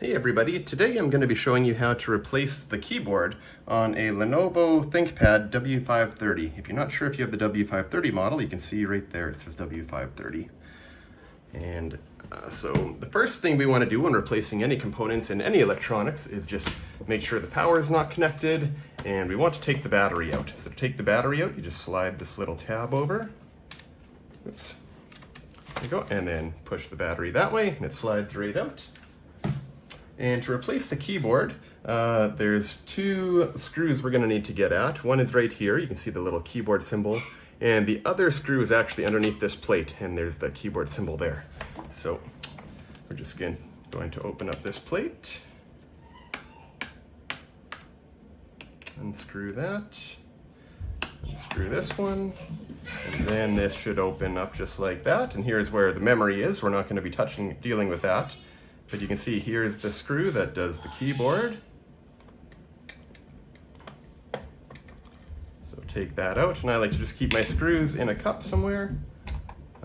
Hey everybody, today I'm going to be showing you how to replace the keyboard on a Lenovo Thinkpad W530. If you're not sure if you have the W530 model, you can see right there it says W530. And so the first thing we want to do when replacing any components in any electronics is just make sure the power is not connected, and we want to take the battery out. So to take the battery out, you just slide this little tab over. Oops. There you go, and then push the battery that way, and it slides right out. And to replace the keyboard, there's two screws we're going to need to get at. One is right here, you can see the little keyboard symbol, and the other screw is actually underneath this plate, and there's the keyboard symbol there. So we're just going to open up this plate, unscrew that, unscrew this one, and then this should open up just like that. And here's where the memory is. We're not going to be dealing with that. But you can see here's the screw that does the keyboard. So take that out, and I like to just keep my screws in a cup somewhere,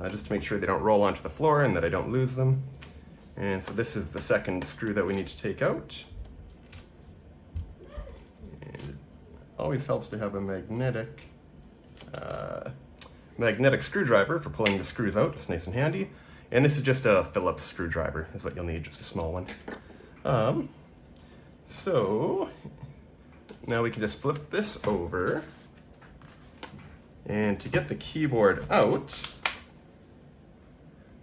just to make sure they don't roll onto the floor and that I don't lose them. And so this is the second screw that we need to take out. And it always helps to have a magnetic screwdriver for pulling the screws out. It's nice and handy. And this is just a Phillips screwdriver is what you'll need, just a small one. So now we can just flip this over. And to get the keyboard out,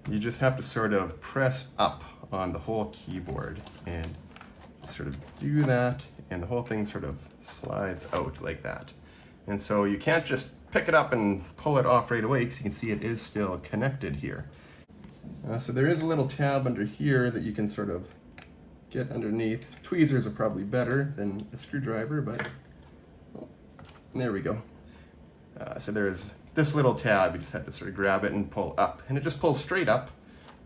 you just have to sort of press up on the whole keyboard and sort of do that, and the whole thing sort of slides out like that. And so you can't just pick it up and pull it off right away, because you can see it is still connected here. So there is a little tab under here that you can sort of get underneath. Tweezers are probably better than a screwdriver, but there we go. So there's this little tab. You just have to sort of grab it and pull up, and it just pulls straight up.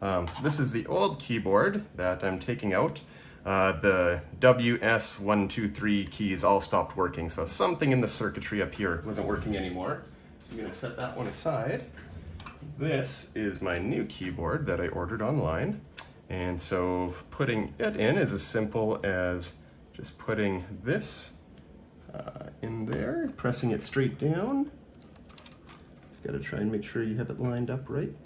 So this is the old keyboard that I'm taking out. The WS123 keys all stopped working, so something in the circuitry up here wasn't working anymore. So I'm going to set that one aside. This is my new keyboard that I ordered online, and so putting it in is as simple as just putting this in there, pressing it straight down. Just got to try and make sure you have it lined up right.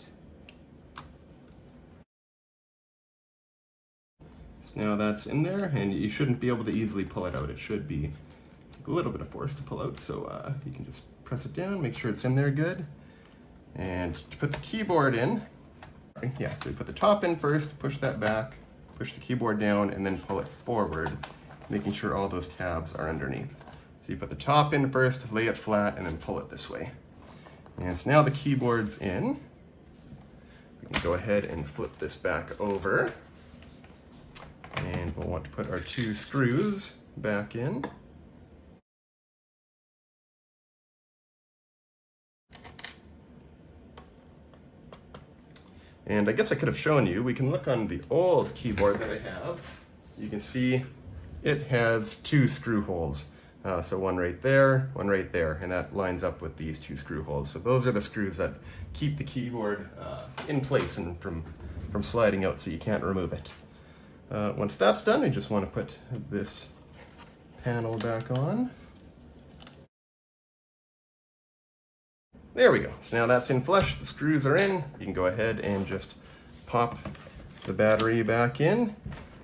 So now that's in there, and you shouldn't be able to easily pull it out. It should be a little bit of force to pull out, so you can just press it down, make sure it's in there good. And to put the keyboard in, so you put the top in first, push that back, push the keyboard down, and then pull it forward, making sure all those tabs are underneath. So you put the top in first, lay it flat, and then pull it this way. And so now the keyboard's in. We can go ahead and flip this back over. And we'll want to put our two screws back in. And I guess I could have shown you, we can look on the old keyboard that I have. You can see it has two screw holes. So one right there, and that lines up with these two screw holes. So those are the screws that keep the keyboard in place and from sliding out, so you can't remove it. Once that's done, I just want to put this panel back on. There we go. So now that's in flush, the screws are in. You can go ahead and just pop the battery back in,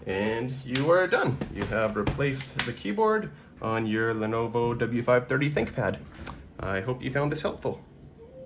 and you are done. You have replaced the keyboard on your Lenovo W530 ThinkPad. I hope you found this helpful.